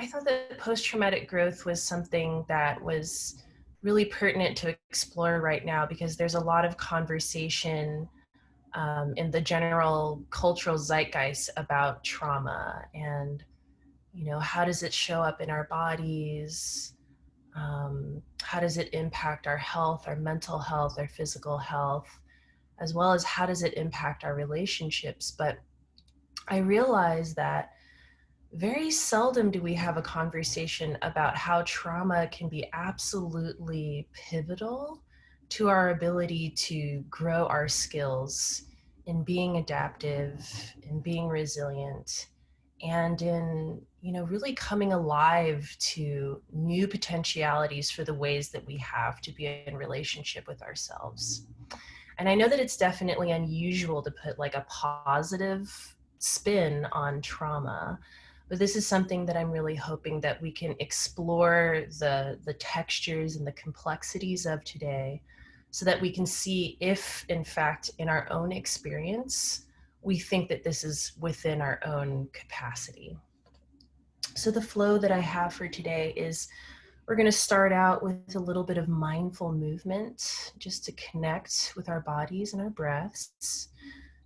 I thought that post-traumatic growth was something that was really pertinent to explore right now because there's a lot of conversation in the general cultural zeitgeist about trauma and, how does it show up in our bodies? How does it impact our health, our mental health, our physical health, as well as how does it impact our relationships? But I realize that very seldom do we have a conversation about how trauma can be absolutely pivotal to our ability to grow our skills in being adaptive, in being resilient, and in, really coming alive to new potentialities for the ways that we have to be in relationship with ourselves. And I know that it's definitely unusual to put like a positive spin on trauma, but this is something that I'm really hoping that we can explore the textures and the complexities of today so that we can see if, in fact, in our own experience, we think that this is within our own capacity. So the flow that I have for today is we're going to start out with a little bit of mindful movement just to connect with our bodies and our breaths.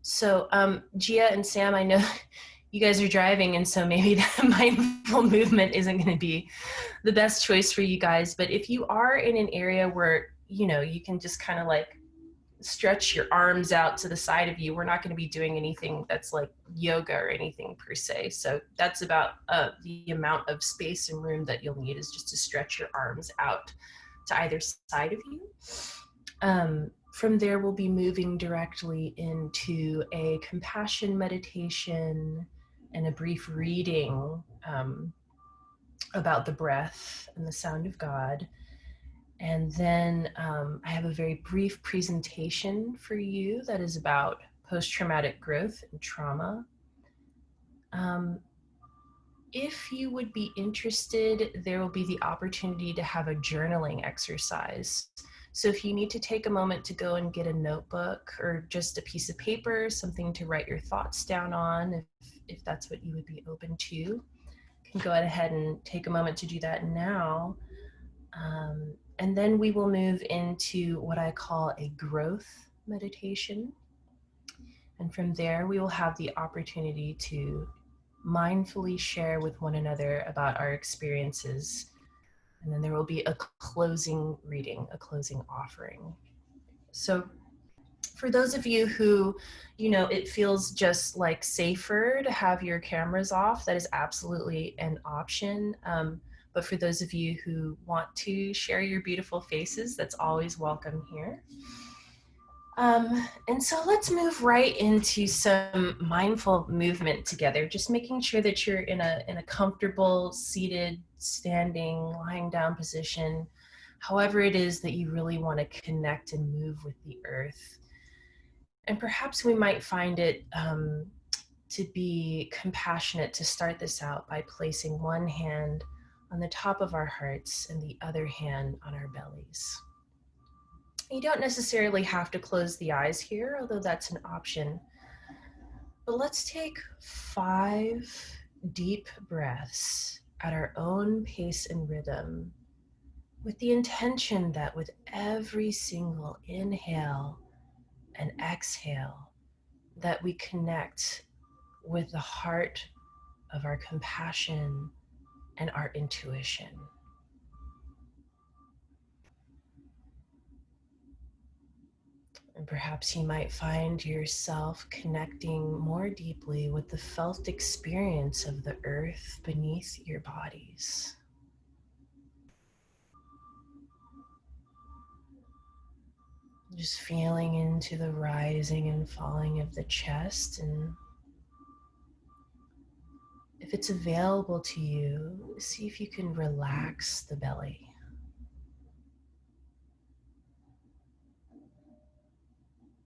So Gia and Sam, I know you guys are driving, and so maybe that mindful movement isn't going to be the best choice for you guys. But if you are in an area where, you can just kind of like stretch your arms out to the side of you, we're not going to be doing anything that's like yoga or anything per se. So that's about the amount of space and room that you'll need is just to stretch your arms out to either side of you. From there, we'll be moving directly into a compassion meditation and a brief reading about the breath and the sound of God. And then I have a very brief presentation for you that is about post-traumatic growth and trauma. If you would be interested, there will be the opportunity to have a journaling exercise. So if you need to take a moment to go and get a notebook or just a piece of paper, something to write your thoughts down on, if that's what you would be open to, you can go ahead and take a moment to do that now. And then we will move into what I call a growth meditation. And from there, we will have the opportunity to mindfully share with one another about our experiences. And then there will be a closing reading, a closing offering. So for those of you who, it feels just like safer to have your cameras off, that is absolutely an option. But for those of you who want to share your beautiful faces, that's always welcome here. And so let's move right into some mindful movement together, just making sure that you're in a comfortable, seated, standing, lying down position, however it is that you really want to connect and move with the earth. And perhaps we might find it to be compassionate to start this out by placing one hand on the top of our hearts and the other hand on our bellies. You don't necessarily have to close the eyes here, although that's an option. But let's take 5 deep breaths at our own pace and rhythm, with the intention that with every single inhale and exhale, that we connect with the heart of our compassion and our intuition. And perhaps you might find yourself connecting more deeply with the felt experience of the earth beneath your bodies. Just feeling into the rising and falling of the chest, and if it's available to you, see if you can relax the belly.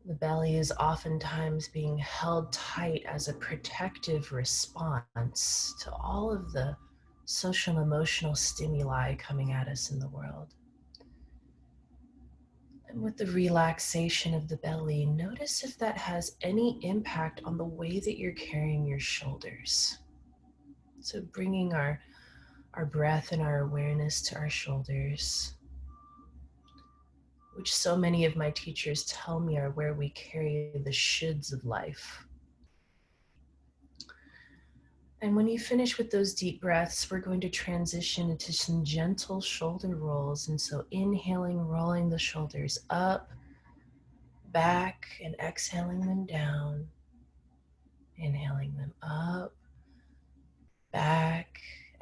The belly is oftentimes being held tight as a protective response to all of the social and emotional stimuli coming at us in the world. And with the relaxation of the belly, notice if that has any impact on the way that you're carrying your shoulders. So bringing our our breath and our awareness to our shoulders, which so many of my teachers tell me are where we carry the shoulds of life. And when you finish with those deep breaths, we're going to transition into some gentle shoulder rolls. And so inhaling, rolling the shoulders up, back, and exhaling them down. Inhaling them up, back,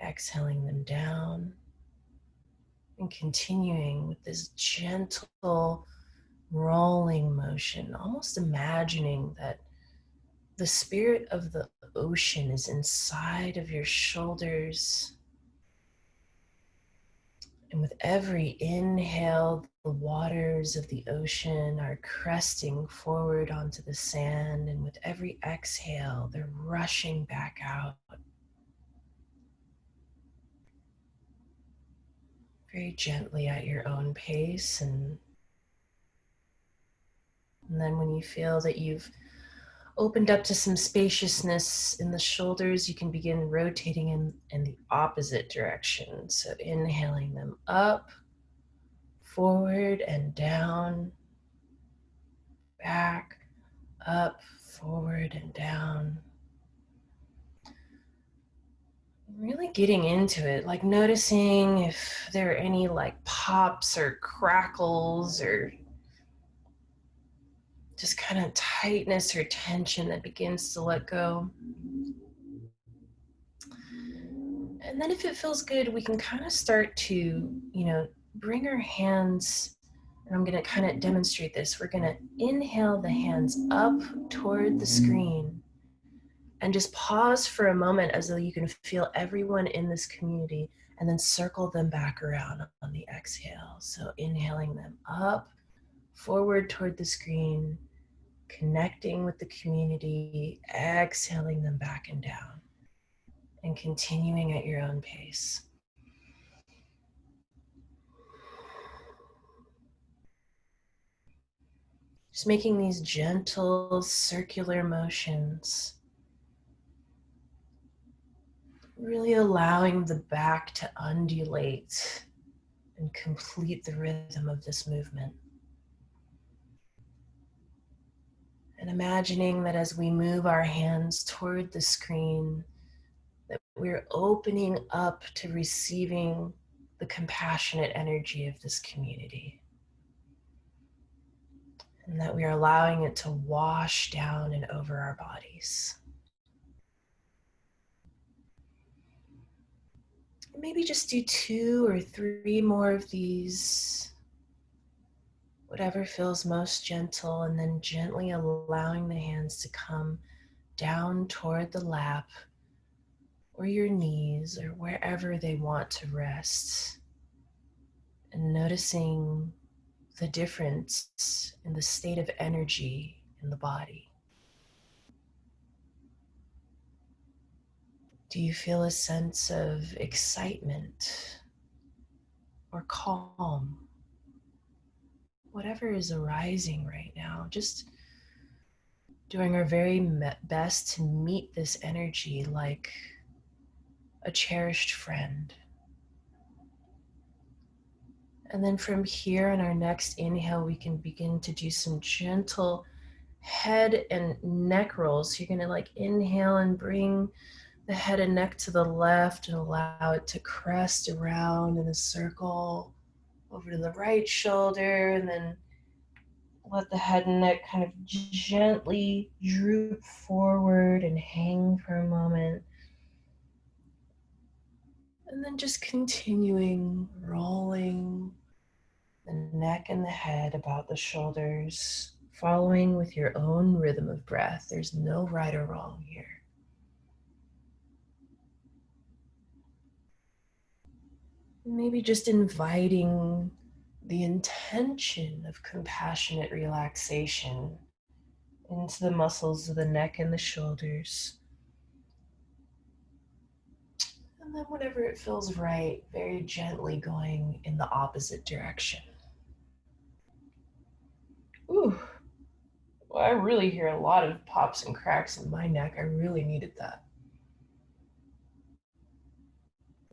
exhaling them down. And continuing with this gentle rolling motion, almost imagining that the spirit of the ocean is inside of your shoulders. And with every inhale, the waters of the ocean are cresting forward onto the sand. And with every exhale, they're rushing back out. Very gently at your own pace. And then when you feel that you've opened up to some spaciousness in the shoulders, you can begin rotating in the opposite direction. So inhaling them up, forward and down, back, up, forward and down. Really getting into it, like noticing if there are any like pops or crackles or just kind of tightness or tension that begins to let go. And then if it feels good, we can kind of start to, bring our hands, and I'm going to kind of demonstrate this. We're going to inhale the hands up toward the screen and just pause for a moment as though you can feel everyone in this community, and then circle them back around on the exhale. So inhaling them up, forward toward the screen, connecting with the community, exhaling them back and down, and continuing at your own pace. Just making these gentle circular motions, really allowing the back to undulate and complete the rhythm of this movement. And imagining that as we move our hands toward the screen, that we're opening up to receiving the compassionate energy of this community. And that we are allowing it to wash down and over our bodies. Maybe just do 2 or 3 more of these, whatever feels most gentle, and then gently allowing the hands to come down toward the lap or your knees or wherever they want to rest. And noticing the difference in the state of energy in the body. Do you feel a sense of excitement or calm? Whatever is arising right now, just doing our very best to meet this energy like a cherished friend. And then from here on our next inhale, we can begin to do some gentle head and neck rolls. So you're going to like inhale and bring the head and neck to the left and allow it to crest around in a circle over to the right shoulder, and then let the head and neck kind of gently droop forward and hang for a moment. And then just continuing rolling the neck and the head about the shoulders, following with your own rhythm of breath. There's no right or wrong here. Maybe just inviting the intention of compassionate relaxation into the muscles of the neck and the shoulders. And then whenever it feels right, very gently going in the opposite direction. Ooh, well, I really hear a lot of pops and cracks in my neck. I really needed that.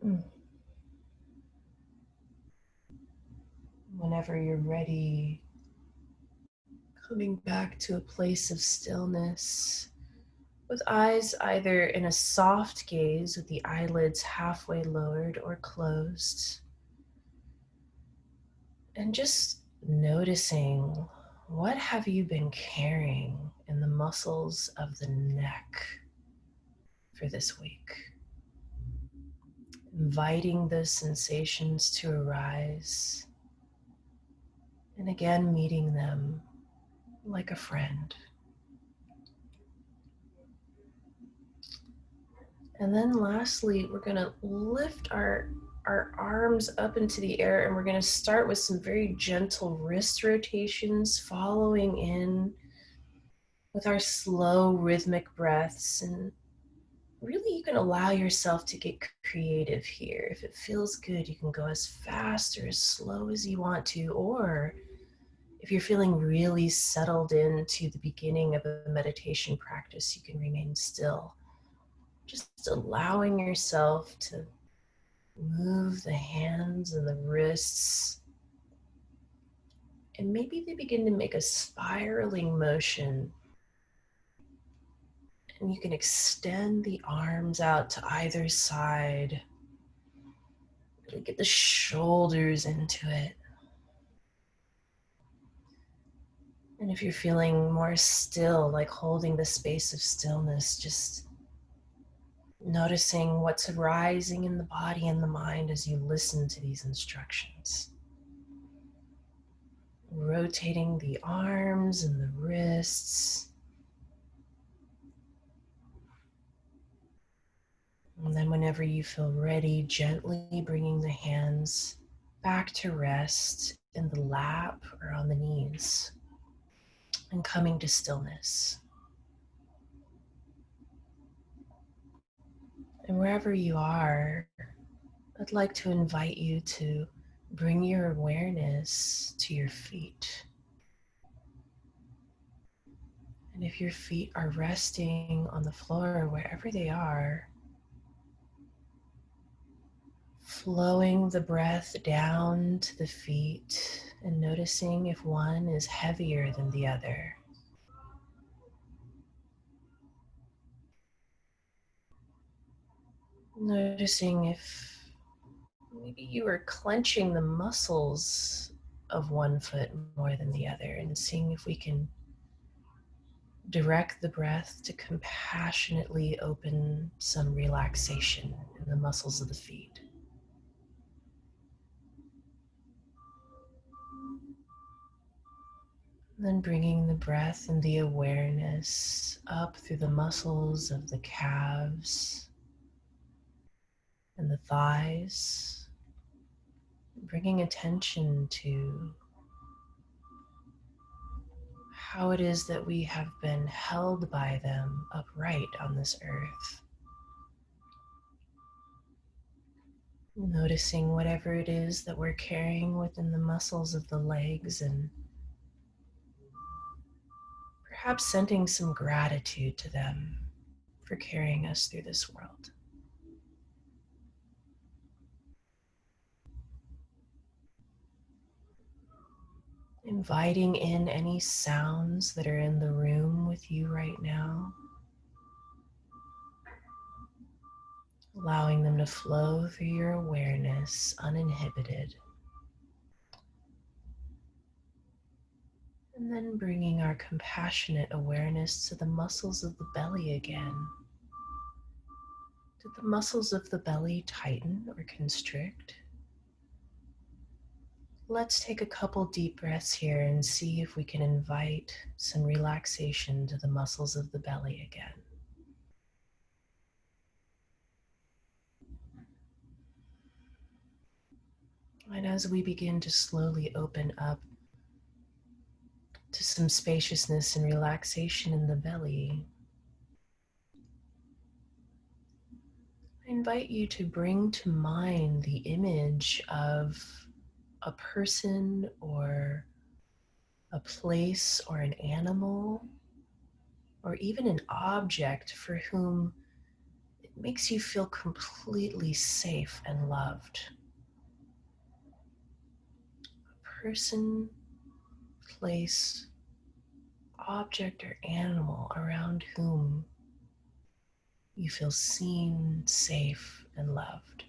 Mm. whenever you're ready, coming back to a place of stillness with eyes either in a soft gaze with the eyelids halfway lowered or closed, and just noticing, what have you been carrying in the muscles of the neck for this week? Inviting those sensations to arise, and again meeting them like a friend. And then lastly, we're going to lift our arms up into the air, and we're going to start with some very gentle wrist rotations, following in with our slow rhythmic breaths. And really, you can allow yourself to get creative here. If it feels good, you can go as fast or as slow as you want to, or if you're feeling really settled into the beginning of a meditation practice, you can remain still. Just allowing yourself to move the hands and the wrists, and maybe they begin to make a spiraling motion, and you can extend the arms out to either side. Really get the shoulders into it. And if you're feeling more still, like holding the space of stillness, just noticing what's arising in the body and the mind as you listen to these instructions. Rotating the arms and the wrists. And then whenever you feel ready, gently bringing the hands back to rest in the lap or on the knees, and coming to stillness. And wherever you are, I'd like to invite you to bring your awareness to your feet. And if your feet are resting on the floor, wherever they are, flowing the breath down to the feet and noticing if one is heavier than the other. Noticing if maybe you are clenching the muscles of one foot more than the other, and seeing if we can direct the breath to compassionately open some relaxation in the muscles of the feet. And then bringing the breath and the awareness up through the muscles of the calves and the thighs, bringing attention to how it is that we have been held by them upright on this earth. Noticing whatever it is that we're carrying within the muscles of the legs, and perhaps sending some gratitude to them for carrying us through this world. Inviting in any sounds that are in the room with you right now, allowing them to flow through your awareness uninhibited. And then bringing our compassionate awareness to the muscles of the belly again. Did the muscles of the belly tighten or constrict? Let's take a couple deep breaths here and see if we can invite some relaxation to the muscles of the belly again. And as we begin to slowly open up to some spaciousness and relaxation in the belly, I invite you to bring to mind the image of a person or a place or an animal or even an object for whom it makes you feel completely safe and loved. A person, place, object, or animal around whom you feel seen, safe, and loved.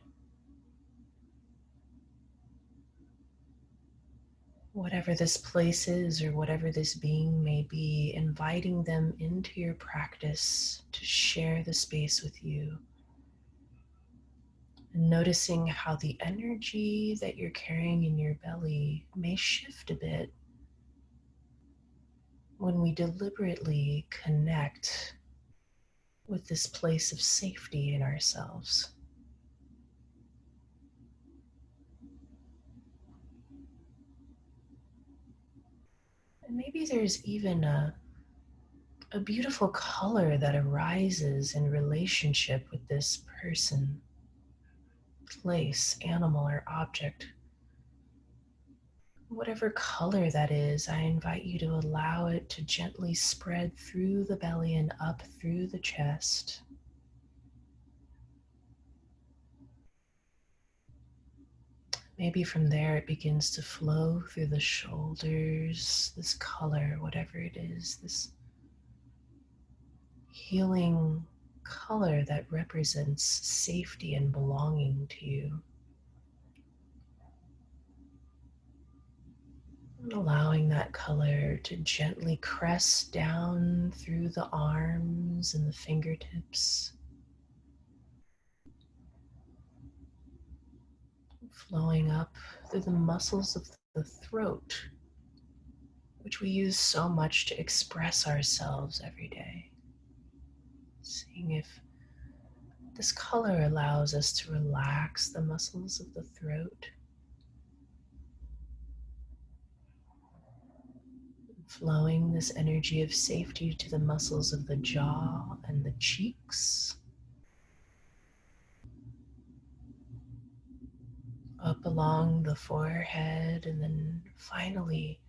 Whatever this place is or whatever this being may be, inviting them into your practice to share the space with you. And noticing how the energy that you're carrying in your belly may shift a bit when we deliberately connect with this place of safety in ourselves. And maybe there's even a beautiful color that arises in relationship with this person, place, animal, or object. Whatever color that is, I invite you to allow it to gently spread through the belly and up through the chest. Maybe from there it begins to flow through the shoulders, this color, whatever it is, this healing color that represents safety and belonging to you. And allowing that color to gently crest down through the arms and the fingertips, flowing up through the muscles of the throat, which we use so much to express ourselves every day. Seeing if this color allows us to relax the muscles of the throat, flowing this energy of safety to the muscles of the jaw and the cheeks, up along the forehead, and then finally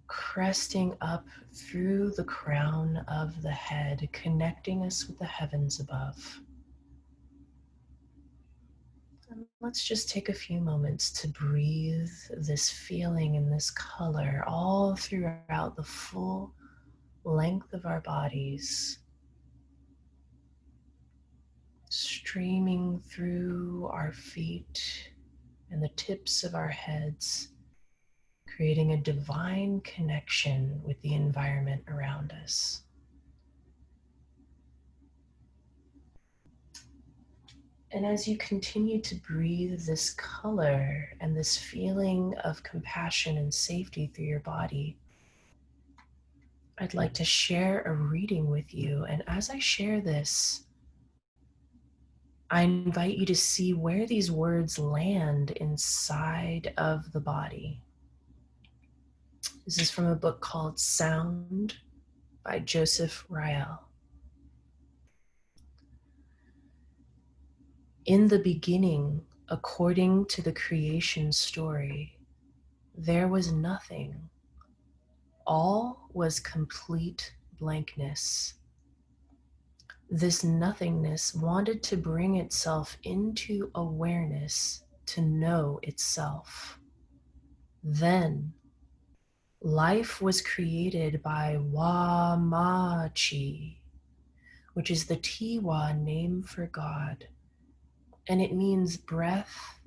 cresting up through the crown of the head, connecting us with the heavens above. And let's just take a few moments to breathe this feeling and this color all throughout the full length of our bodies, streaming through our feet and the tips of our heads, creating a divine connection with the environment around us. And as you continue to breathe this color and this feeling of compassion and safety through your body, I'd like to share a reading with you. And as I share this, I invite you to see where these words land inside of the body. This is from a book called Sound by Joseph Rael. In the beginning, according to the creation story, there was nothing. All was complete blankness. This nothingness wanted to bring itself into awareness to know itself. Then, life was created by Wa-Ma-Chi, which is the Tiwa name for God, and it means breath,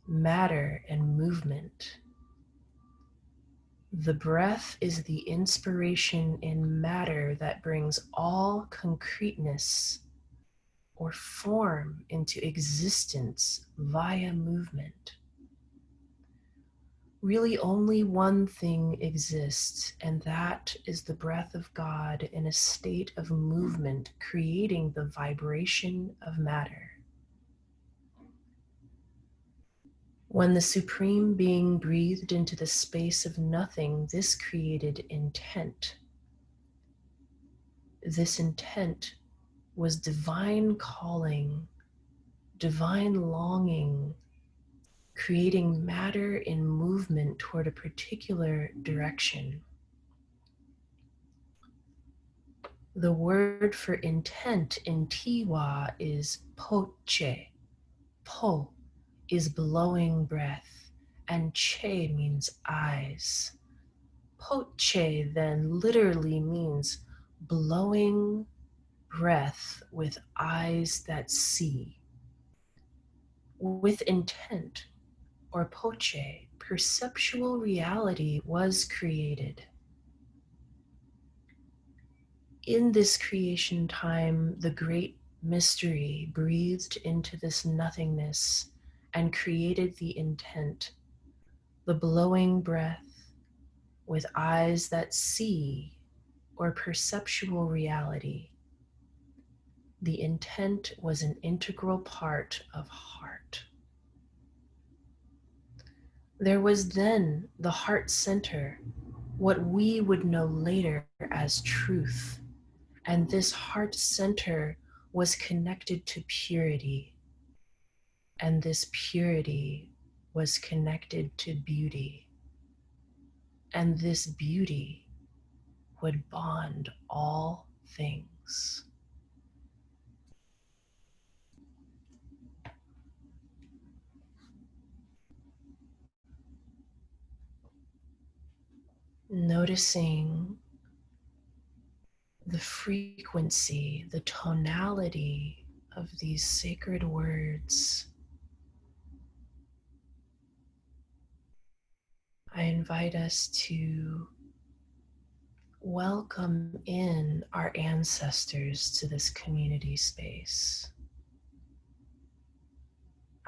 matter, and movement. The breath is the inspiration in matter that brings all concreteness or form into existence via movement. Really, only one thing exists, and that is the breath of God in a state of movement, creating the vibration of matter. When the Supreme Being breathed into the space of nothing, this created intent. This intent was divine calling, divine longing, creating matter in movement toward a particular direction. The word for intent in Tiwa is poche. Po is blowing breath, and che means eyes. Poche then literally means blowing breath with eyes that see. With intent, or poche, perceptual reality was created. In this creation time, the great mystery breathed into this nothingness and created the intent, the blowing breath with eyes that see, or perceptual reality. The intent was an integral part of heart. There was then the heart center, what we would know later as truth. And this heart center was connected to purity. And this purity was connected to beauty. And this beauty would bond all things. Noticing the frequency, the tonality of these sacred words, I invite us to welcome in our ancestors to this community space,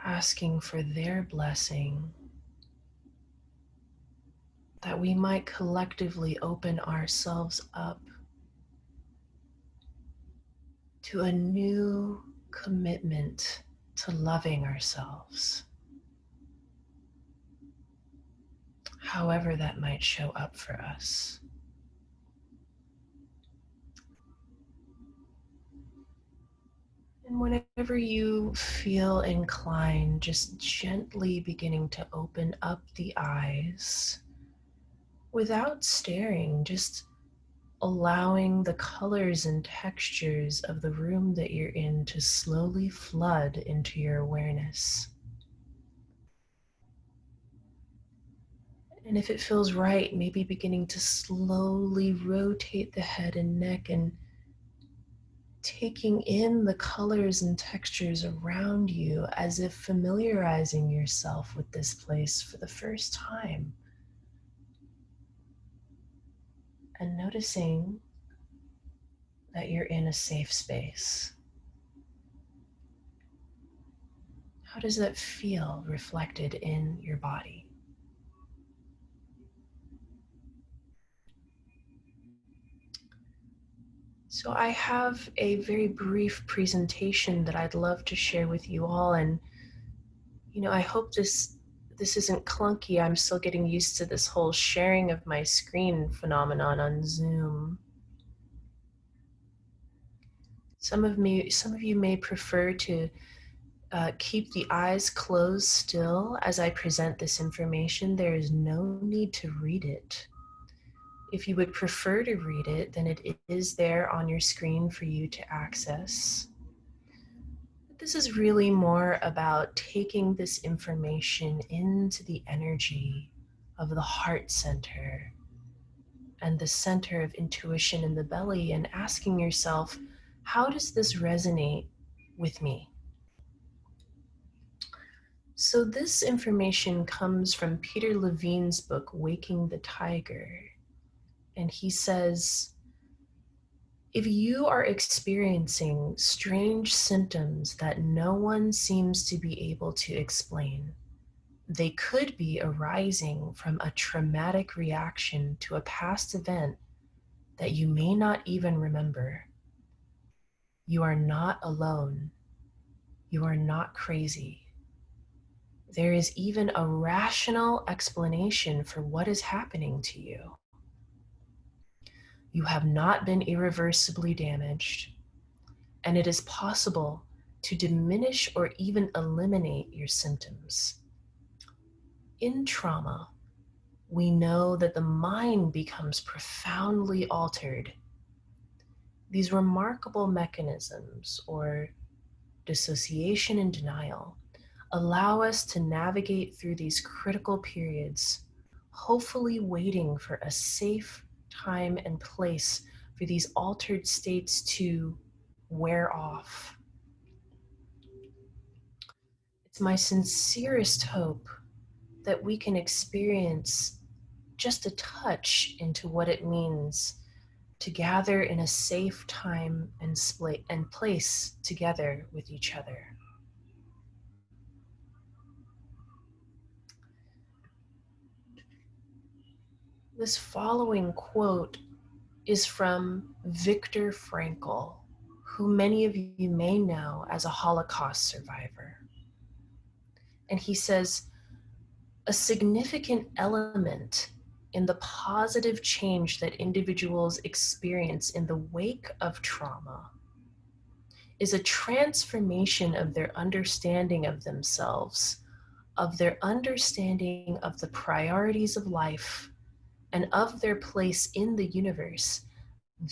asking for their blessing that we might collectively open ourselves up to a new commitment to loving ourselves, however that might show up for us. And whenever you feel inclined, just gently beginning to open up the eyes without staring, just allowing the colors and textures of the room that you're in to slowly flood into your awareness. And if it feels right, maybe beginning to slowly rotate the head and neck and taking in the colors and textures around you as if familiarizing yourself with this place for the first time. And noticing that you're in a safe space. How does that feel reflected in your body? So I have a very brief presentation that I'd love to share with you all, and I hope this isn't clunky. I'm still getting used to this whole sharing of my screen phenomenon on Zoom. Some of you may prefer to keep the eyes closed still as I present this information. There is no need to read it. If you would prefer to read it, then it is there on your screen for you to access. This is really more about taking this information into the energy of the heart center and the center of intuition in the belly, and asking yourself, how does this resonate with me? So this information comes from Peter Levine's book, Waking the Tiger. And he says, if you are experiencing strange symptoms that no one seems to be able to explain, they could be arising from a traumatic reaction to a past event that you may not even remember. You are not alone. You are not crazy. There is even a rational explanation for what is happening to you. You have not been irreversibly damaged, and it is possible to diminish or even eliminate your symptoms. In trauma, we know that the mind becomes profoundly altered. These remarkable mechanisms, or dissociation and denial, allow us to navigate through these critical periods, hopefully waiting for a safe time and place for these altered states to wear off. It's my sincerest hope that we can experience just a touch into what it means to gather in a safe time and place together with each other. This following quote is from Viktor Frankl, who many of you may know as a Holocaust survivor. And he says, a significant element in the positive change that individuals experience in the wake of trauma is a transformation of their understanding of themselves, of their understanding of the priorities of life, and of their place in the universe.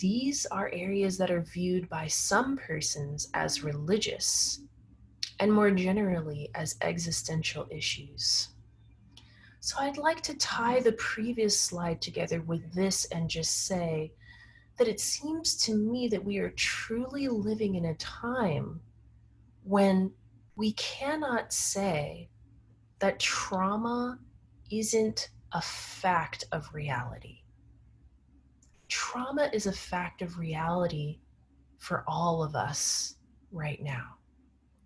These are areas that are viewed by some persons as religious, and more generally as existential issues. So I'd like to tie the previous slide together with this and just say that it seems to me that we are truly living in a time when we cannot say that trauma isn't a fact of reality. Trauma is a fact of reality for all of us right now,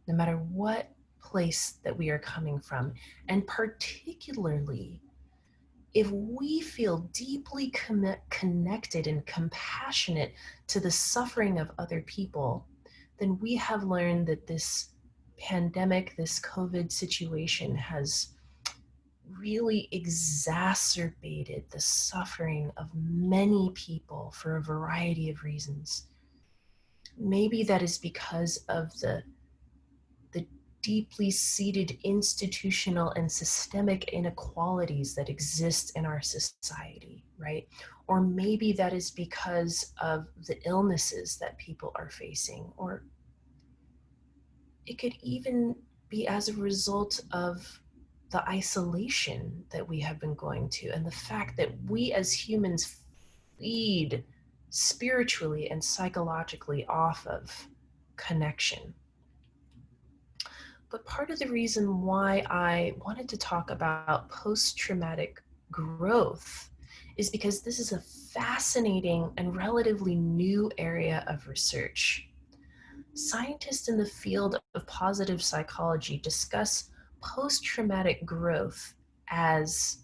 no matter what place that we are coming from. And particularly, if we feel deeply connected and compassionate to the suffering of other people, then we have learned that this pandemic, this COVID situation has really exacerbated the suffering of many people for a variety of reasons. Maybe that is because of the deeply seated institutional and systemic inequalities that exist in our society, right? Or maybe that is because of the illnesses that people are facing, or it could even be as a result of the isolation that we have been going to, and the fact that we as humans feed spiritually and psychologically off of connection. But part of the reason why I wanted to talk about post-traumatic growth is because this is a fascinating and relatively new area of research. Scientists in the field of positive psychology discuss post-traumatic growth as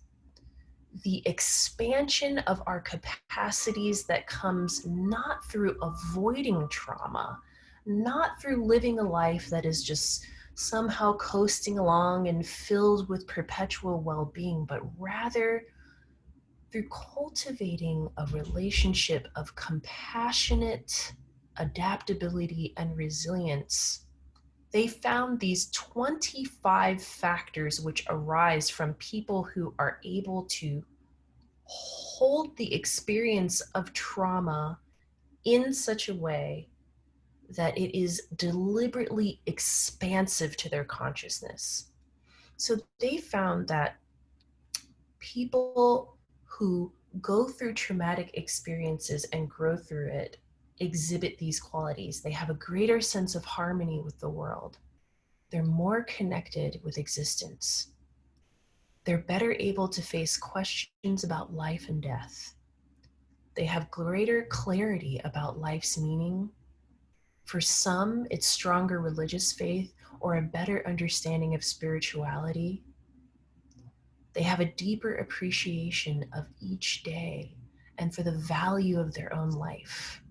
the expansion of our capacities that comes not through avoiding trauma, not through living a life that is just somehow coasting along and filled with perpetual well-being, but rather through cultivating a relationship of compassionate adaptability and resilience. They found these 25 factors which arise from people who are able to hold the experience of trauma in such a way that it is deliberately expansive to their consciousness. So they found that people who go through traumatic experiences and grow through it exhibit these qualities. They have a greater sense of harmony with the world. They're more connected with existence. They're better able to face questions about life and death. They have greater clarity about life's meaning. For some, it's stronger religious faith or a better understanding of spirituality. They have a deeper appreciation of each day and for the value of their own life.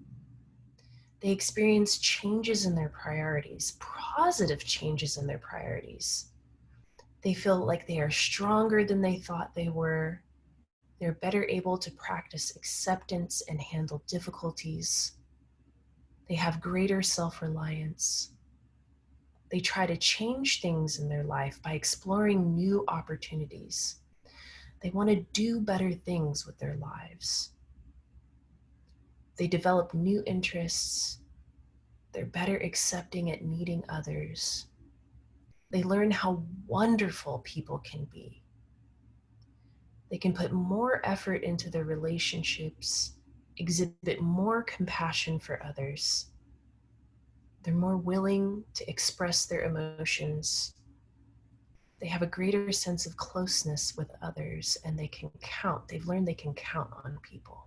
They experience changes in their priorities, positive changes in their priorities. They feel like they are stronger than they thought they were. They're better able to practice acceptance and handle difficulties. They have greater self-reliance. They try to change things in their life by exploring new opportunities. They want to do better things with their lives. They develop new interests. They're better accepting at meeting others. They learn how wonderful people can be. They can put more effort into their relationships, exhibit more compassion for others. They're more willing to express their emotions. They have a greater sense of closeness with others, and they can count. They've learned they can count on people.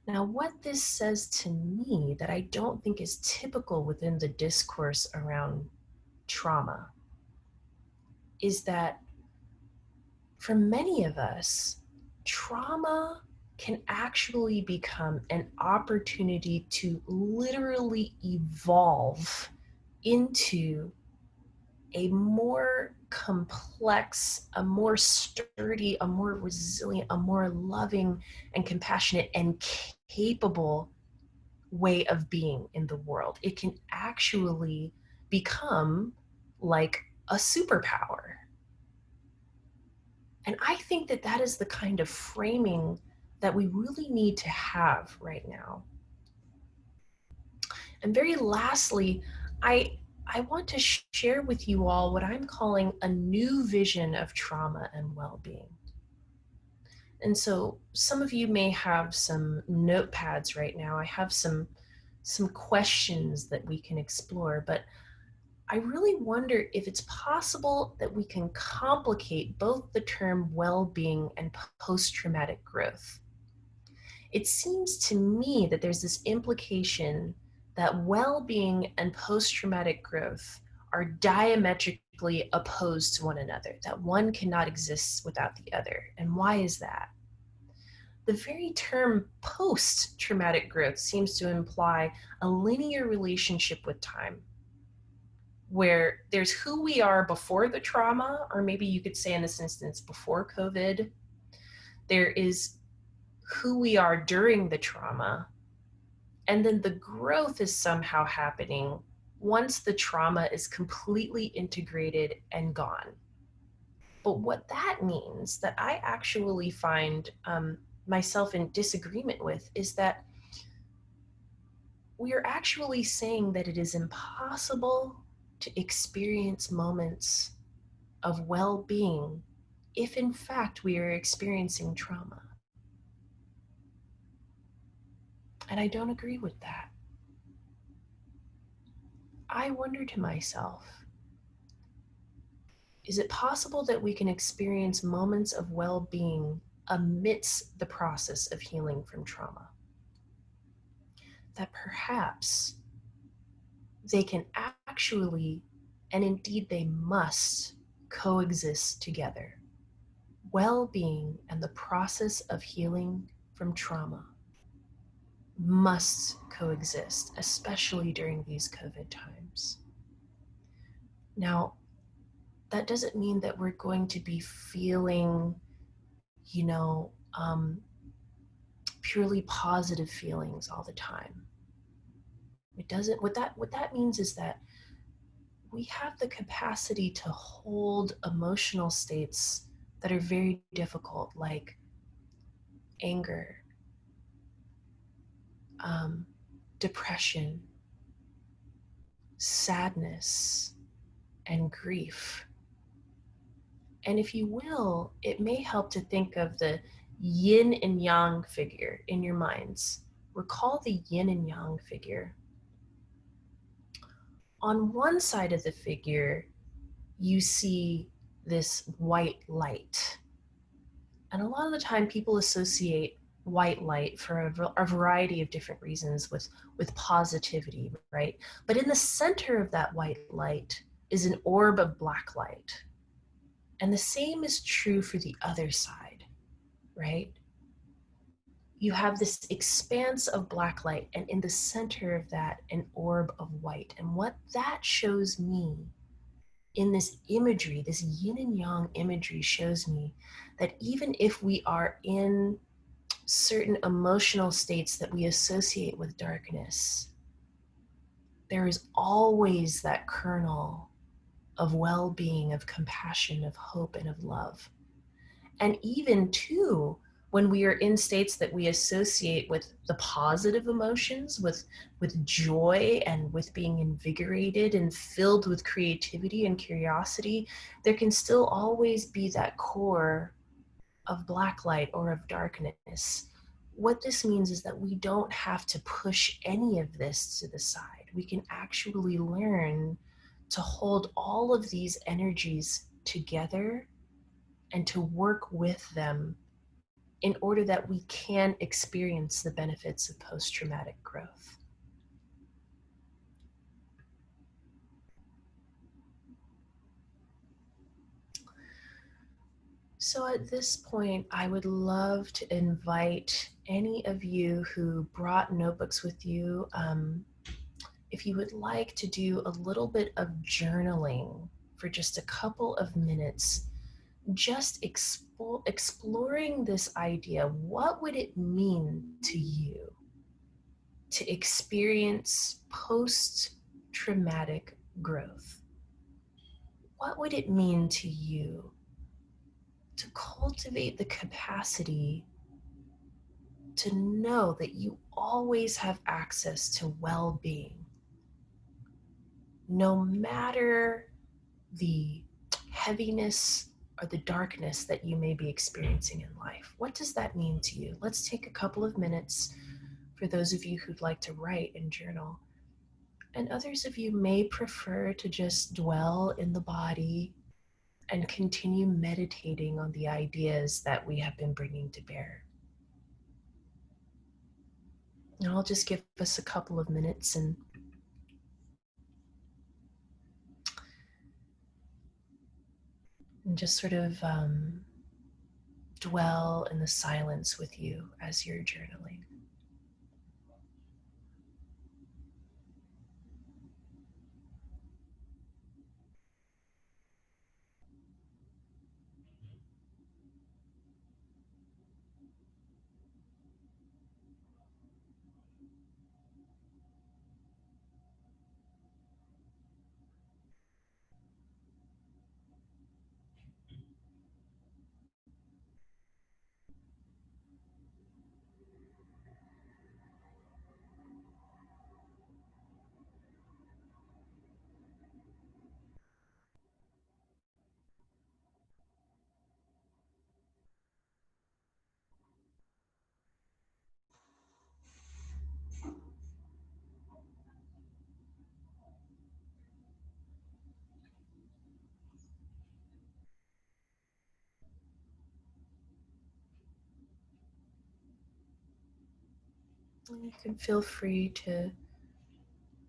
Now, what this says to me that I don't think is typical within the discourse around trauma is that for many of us, trauma can actually become an opportunity to literally evolve into a more complex, a more sturdy, a more resilient, a more loving and compassionate and capable way of being in the world. It can actually become like a superpower. And I think that that is the kind of framing that we really need to have right now. And very lastly, I want to share with you all what I'm calling a new vision of trauma and well-being. And so some of you may have some notepads right now. I have some questions that we can explore, but I really wonder if it's possible that we can complicate both the term well-being and post-traumatic growth. It seems to me that there's this implication that well-being and post-traumatic growth are diametrically opposed to one another, that one cannot exist without the other. And why is that? The very term post-traumatic growth seems to imply a linear relationship with time, where there's who we are before the trauma, or maybe you could say in this instance, before COVID. There is who we are during the trauma, and then the growth is somehow happening once the trauma is completely integrated and gone. But what that means, that I actually find myself in disagreement with, is that we are actually saying that it is impossible to experience moments of well-being if in fact we are experiencing trauma. And I don't agree with that. I wonder to myself, is it possible that we can experience moments of well-being amidst the process of healing from trauma? That perhaps they can actually, and indeed they must, coexist together. Well-being and the process of healing from trauma must coexist, especially during these COVID times. Now, that doesn't mean that we're going to be feeling, you know, purely positive feelings all the time. It doesn't, what that means is that we have the capacity to hold emotional states that are very difficult, like anger, depression, sadness, and grief. And if you will, it may help to think of the yin and yang figure in your minds. Recall the yin and yang figure. On one side of the figure, you see this white light. And a lot of the time people associate white light for a variety of different reasons with positivity, right? But in the center of that white light is an orb of black light. And the same is true for the other side, right? You have this expanse of black light, and in the center of that, an orb of white. And what that shows me in this imagery, this yin and yang imagery, shows me that even if we are in certain emotional states that we associate with darkness, there is always that kernel of well-being, of compassion, of hope, and of love. And even too, when we are in states that we associate with the positive emotions, with joy and with being invigorated and filled with creativity and curiosity, there can still always be that core of black light or of darkness. What this means is that we don't have to push any of this to the side. We can actually learn to hold all of these energies together and to work with them in order that we can experience the benefits of post-traumatic growth. So at this point, I would love to invite any of you who brought notebooks with you, if you would like to do a little bit of journaling for just a couple of minutes, just exploring this idea. What would it mean to you to experience post-traumatic growth? What would it mean to you to cultivate the capacity to know that you always have access to well-being, no matter the heaviness or the darkness that you may be experiencing in life? What does that mean to you? Let's take a couple of minutes for those of you who'd like to write and journal. And others of you may prefer to just dwell in the body and continue meditating on the ideas that we have been bringing to bear. And I'll just give us a couple of minutes and just sort of dwell in the silence with you as you're journaling. You can feel free to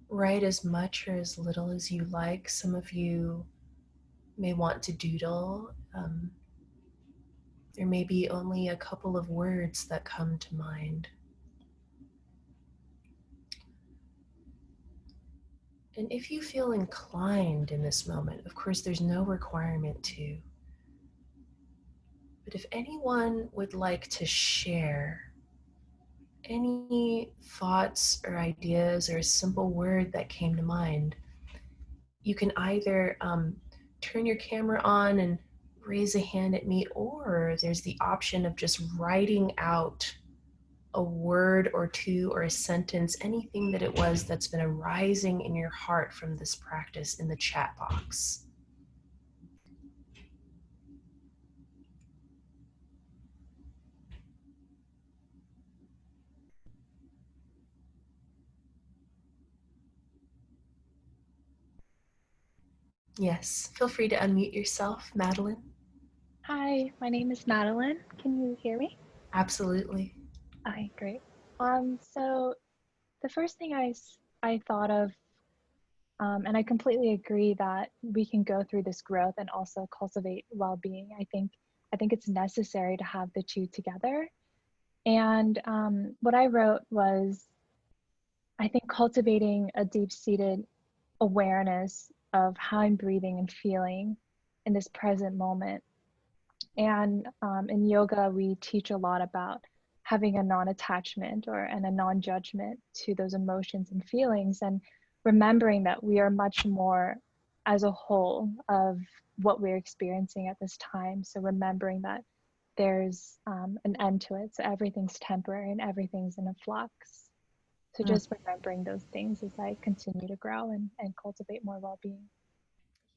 write as much or as little as you like. Some of you may want to doodle. There may be only a couple of words that come to mind. And if you feel inclined in this moment, of course, there's no requirement to. But if anyone would like to share any thoughts or ideas or a simple word that came to mind, you can either turn your camera on and raise a hand at me, or there's the option of just writing out a word or two or a sentence, anything that it was that's been arising in your heart from this practice in the chat box. Yes, feel free to unmute yourself, Madeline. Hi, my name is Madeline. Can you hear me? Absolutely. Hi, great. So the first thing I thought of, and I completely agree that we can go through this growth and also cultivate well-being. I think it's necessary to have the two together. And what I wrote was, I think cultivating a deep-seated awareness of how I'm breathing and feeling in this present moment. And in yoga, we teach a lot about having a non-attachment and a non-judgment to those emotions and feelings, and remembering that we are much more as a whole of what we're experiencing at this time. So remembering that there's an end to it. So everything's temporary and everything's in a flux. So Mm. just remembering those things as I continue to grow and cultivate more well-being.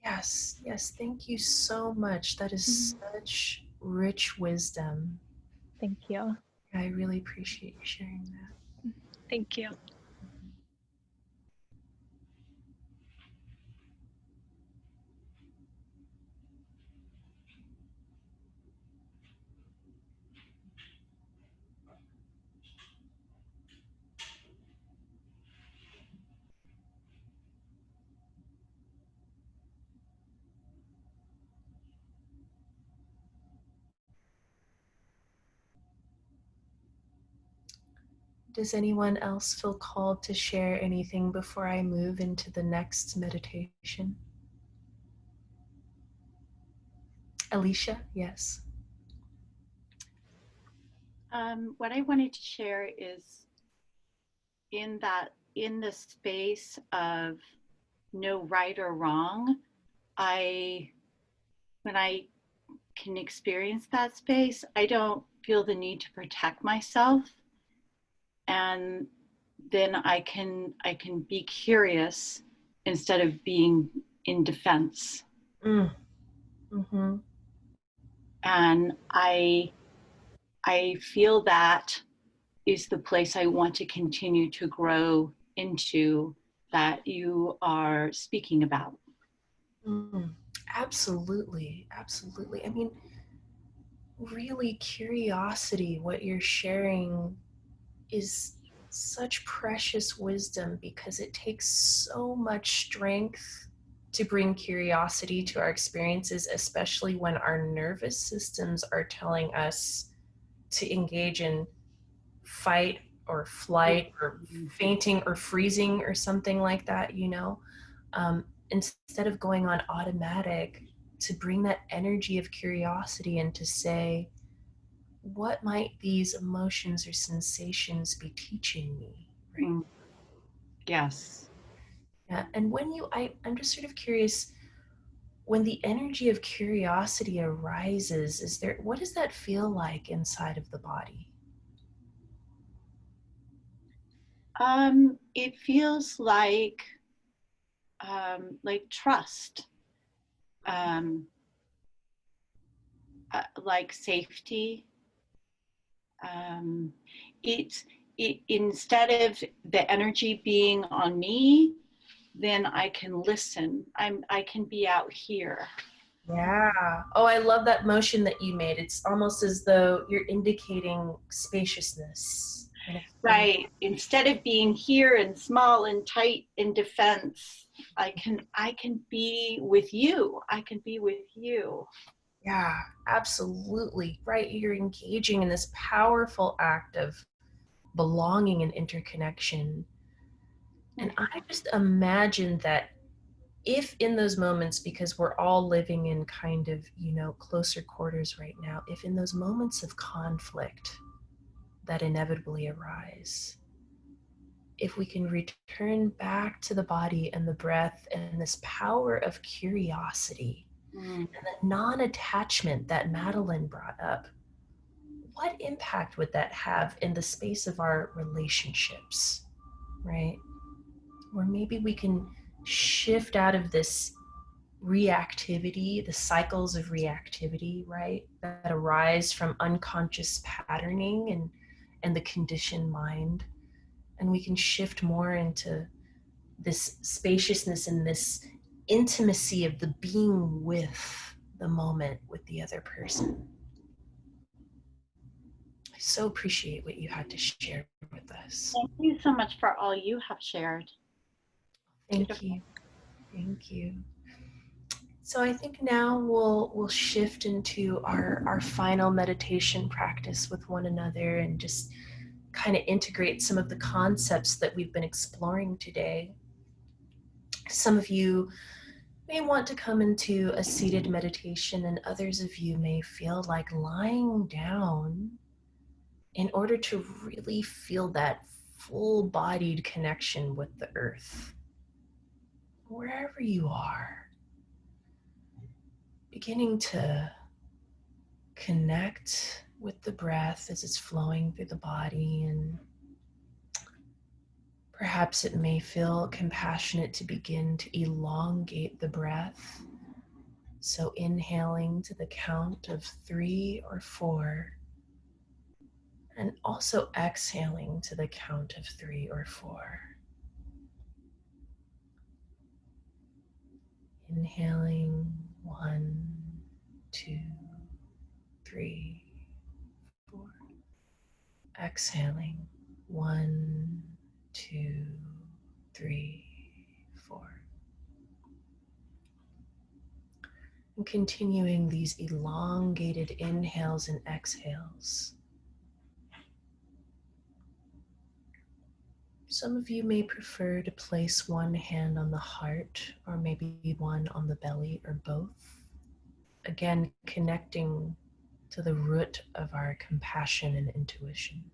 Yes, yes, thank you so much. That is Mhm. such rich wisdom. Thank you. I really appreciate you sharing that. Thank you. Does anyone else feel called to share anything before I move into the next meditation? Alicia, yes. What I wanted to share is in the space of no right or wrong, I when I can experience that space, I don't feel the need to protect myself, and then I can be curious instead of being in defense. Mm. Mm-hmm. And I feel that is the place I want to continue to grow into that you are speaking about. Mm. Absolutely, absolutely. I mean, really, curiosity, what you're sharing is such precious wisdom because it takes so much strength to bring curiosity to our experiences, especially when our nervous systems are telling us to engage in fight or flight or fainting or freezing or something like that, you know? Instead of going on automatic, to bring that energy of curiosity and to say, what might these emotions or sensations be teaching me, right? Mm, yes. Yeah. And when I'm just sort of curious, when the energy of curiosity arises, what does that feel like inside of the body? It feels like trust, um, like safety. Um, it's instead of the energy being on me, then I can listen. I can be out here. Yeah. Oh, I love that motion that you made. It's almost as though you're indicating spaciousness in a fun. Right. Instead of being here and small and tight in defense, I can be with you. I can be with you. Yeah, absolutely. Right. You're engaging in this powerful act of belonging and interconnection. And I just imagine that if in those moments, because we're all living in kind of, closer quarters right now, if in those moments of conflict that inevitably arise, if we can return back to the body and the breath and this power of curiosity Mm, and the non-attachment that Madeline brought up, what impact would that have in the space of our relationships, right? Or maybe we can shift out of this reactivity, the cycles of reactivity, right, that arise from unconscious patterning and the conditioned mind. And we can shift more into this spaciousness and this intimacy of the being with the moment with the other person. I so appreciate what you had to share with us. thank you so much for all you have shared. Thank Beautiful. you. Thank you. So I think now we'll shift into our final meditation practice with one another and just kind of integrate some of the concepts that we've been exploring today. Some of you may want to come into a seated meditation, and others of you may feel like lying down in order to really feel that full-bodied connection with the earth. Wherever you are, beginning to connect with the breath as it's flowing through the body, and perhaps it may feel compassionate to begin to elongate the breath. So inhaling to the count of 3 or 4, and also exhaling to the count of 3 or 4. Inhaling 1, 2, 3, 4. Exhaling 1, 2, 3, 4. And continuing these elongated inhales and exhales. Some of you may prefer to place one hand on the heart, or maybe one on the belly, or both. Again, connecting to the root of our compassion and intuition.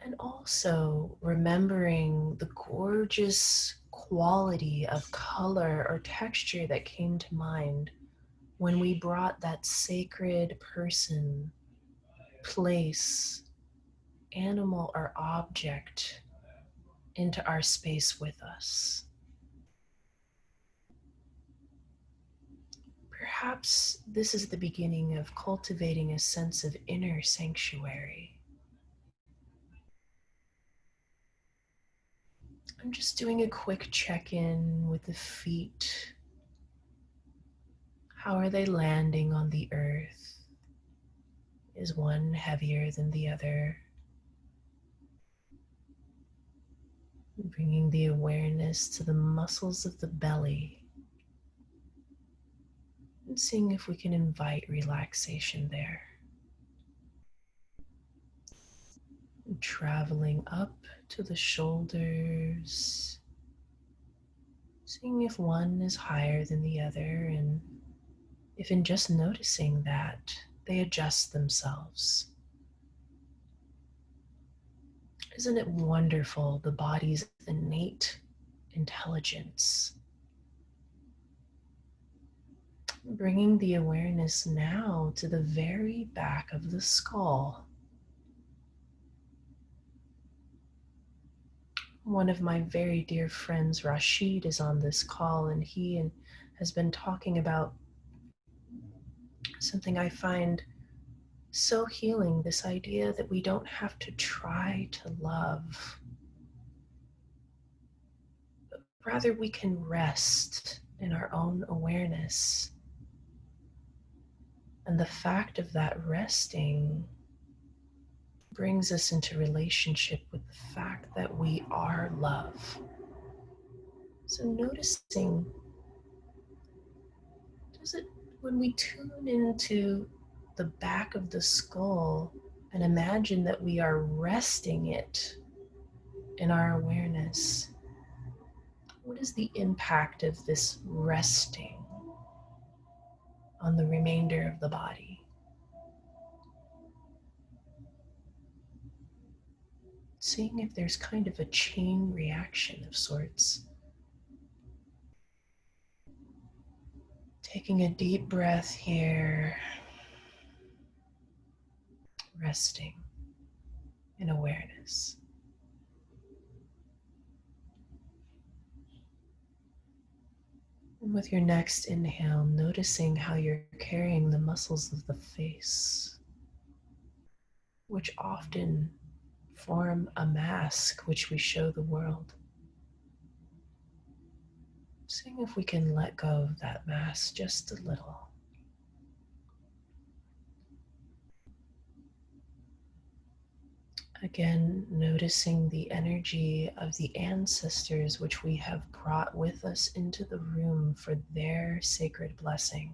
And also remembering the gorgeous quality of color or texture that came to mind when we brought that sacred person, place, animal, or object into our space with us. Perhaps this is the beginning of cultivating a sense of inner sanctuary. I'm just doing a quick check-in with the feet. How are they landing on the earth? Is one heavier than the other? Bringing the awareness to the muscles of the belly and seeing if we can invite relaxation there. And traveling up to the shoulders, seeing if one is higher than the other, and if in just noticing that, they adjust themselves. Isn't it wonderful, the body's innate intelligence? Bringing the awareness now to the very back of the skull. One of my very dear friends, Rashid, is on this call, and he has been talking about something I find so healing, this idea that we don't have to try to love, but rather we can rest in our own awareness. And the fact of that resting brings us into relationship with the fact that we are love. So noticing, does it, when we tune into the back of the skull and imagine that we are resting it in our awareness, what is the impact of this resting on the remainder of the body? Seeing if there's kind of a chain reaction of sorts. Taking a deep breath here, resting in awareness. And with your next inhale, noticing how you're carrying the muscles of the face, which often form a mask which we show the world. Seeing if we can let go of that mask just a little. Again, noticing the energy of the ancestors which we have brought with us into the room for their sacred blessing.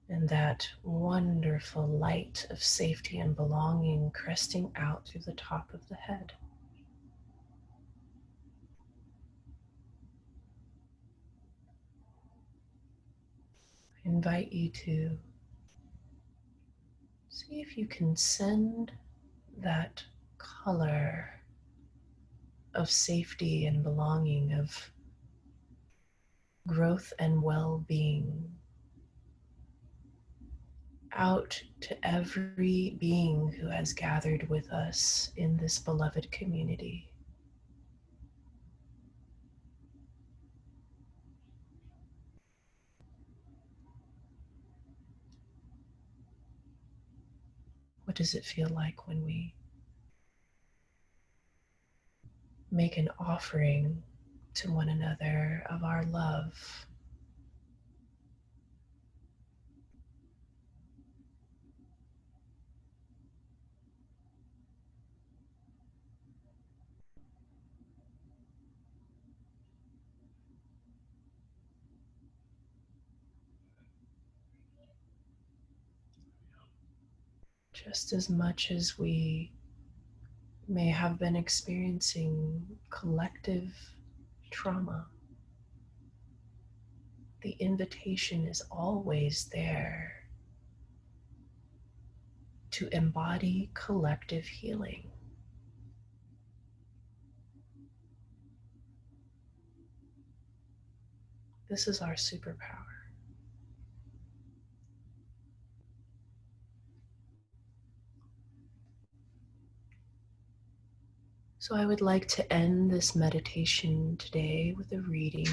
And that wonderful light of safety and belonging cresting out through the top of the head. I invite you to see if you can send that color of safety and belonging, of growth and well-being, out to every being who has gathered with us in this beloved community. What does it feel like when we make an offering to one another of our love? Just as much as we may have been experiencing collective trauma, the invitation is always there to embody collective healing. This is our superpower. So I would like to end this meditation today with a reading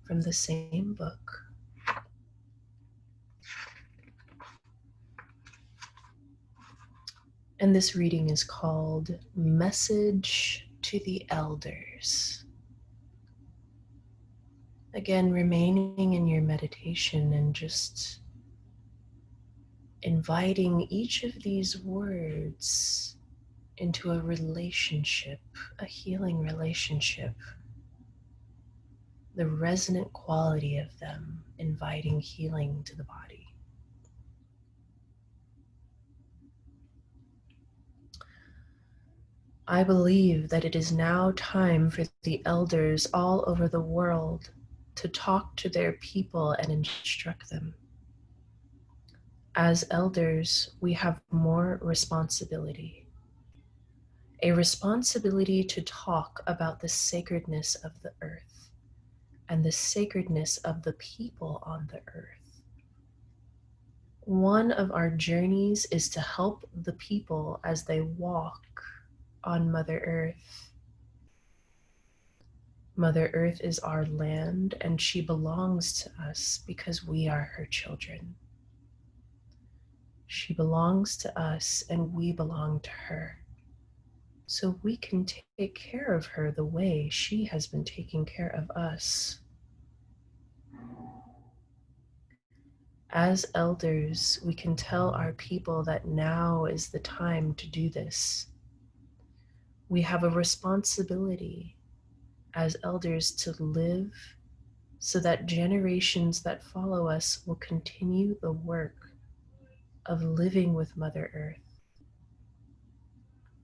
from the same book. And this reading is called Message to the Elders. Again, remaining in your meditation and just inviting each of these words into a relationship, a healing relationship, the resonant quality of them inviting healing to the body. I believe that it is now time for the elders all over the world to talk to their people and instruct them. As elders, we have more responsibility. A responsibility to talk about the sacredness of the earth and the sacredness of the people on the earth. One of our journeys is to help the people as they walk on Mother Earth. Mother Earth is our land, and she belongs to us because we are her children. She belongs to us, and we belong to her. So we can take care of her the way she has been taking care of us. As elders, we can tell our people that now is the time to do this. We have a responsibility as elders to live so that generations that follow us will continue the work of living with Mother Earth,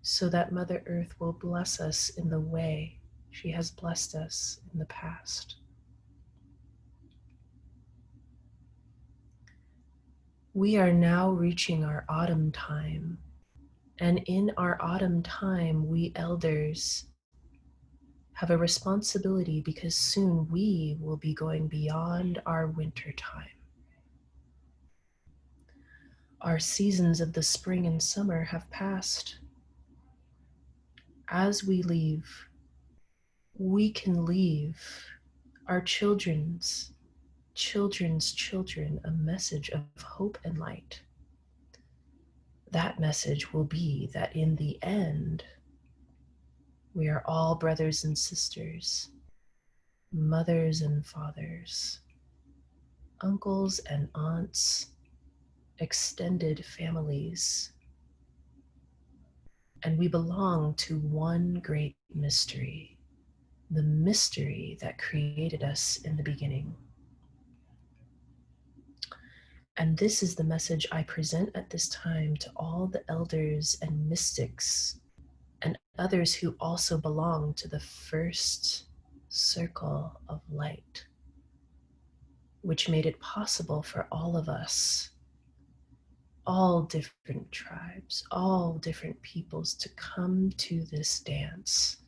so that Mother Earth will bless us in the way she has blessed us in the past. We are now reaching our autumn time, and in our autumn time, we elders have a responsibility because soon we will be going beyond our winter time. Our seasons of the spring and summer have passed. As we leave, we can leave our children's children a message of hope and light. That message will be that in the end, we are all brothers and sisters, mothers and fathers, uncles and aunts, extended families, and we belong to one great mystery, the mystery that created us in the beginning. And this is the message I present at this time to all the elders and mystics and others who also belong to the first circle of light, which made it possible for all of us, all different tribes, all different peoples to come to this dance,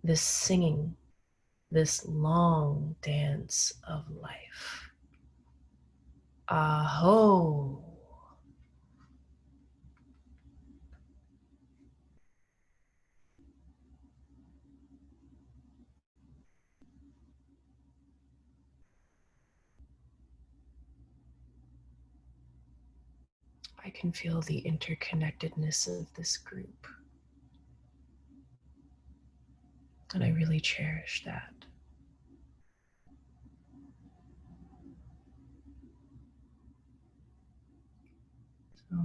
this singing, this long dance of life. Aho! I can feel the interconnectedness of this group, and I really cherish that. So,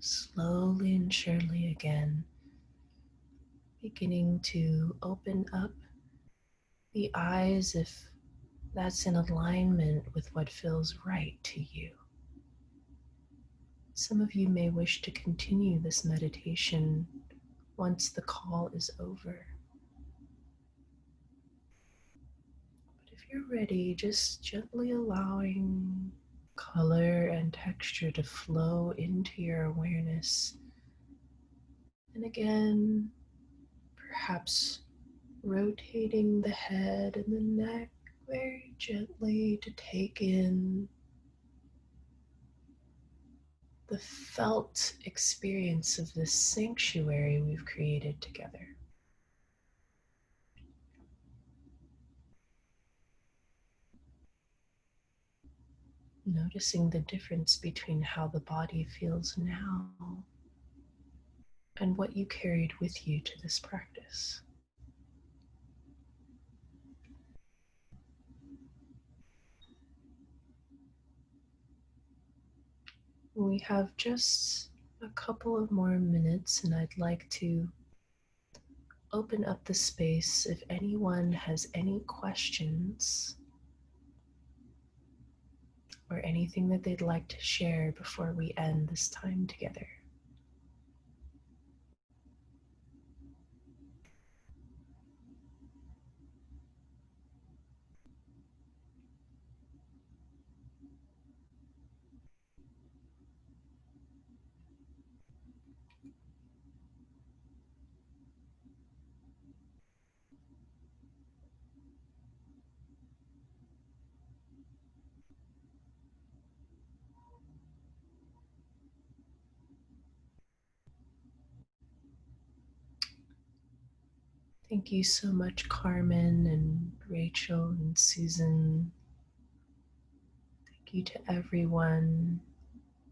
slowly and surely again, beginning to open up the eyes if that's in alignment with what feels right to you. Some of you may wish to continue this meditation once the call is over. But if you're ready, just gently allowing color and texture to flow into your awareness. And again, perhaps rotating the head and the neck very gently to take in the felt experience of this sanctuary we've created together. Noticing the difference between how the body feels now and what you carried with you to this practice. We have just a couple of more minutes, and I'd like to open up the space if anyone has any questions or anything that they'd like to share before we end this time together. Thank you so much, Carmen and Rachel and Susan. Thank you to everyone,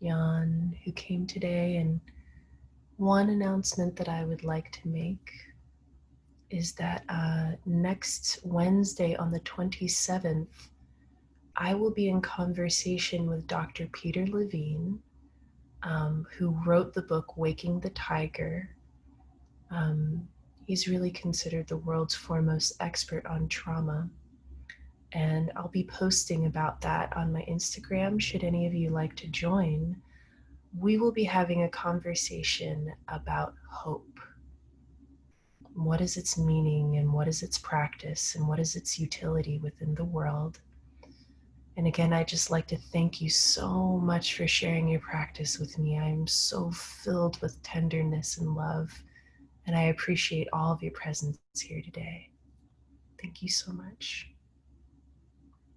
Jan, who came today. And one announcement that I would like to make is that next Wednesday on the 27th, I will be in conversation with Dr. Peter Levine, who wrote the book Waking the Tiger. He's really considered the world's foremost expert on trauma. And I'll be posting about that on my Instagram should any of you like to join. We will be having a conversation about hope. What is its meaning, and what is its practice, and what is its utility within the world? And again, I'd just like to thank you so much for sharing your practice with me. I'm so filled with tenderness and love, and I appreciate all of your presence here today. Thank you so much.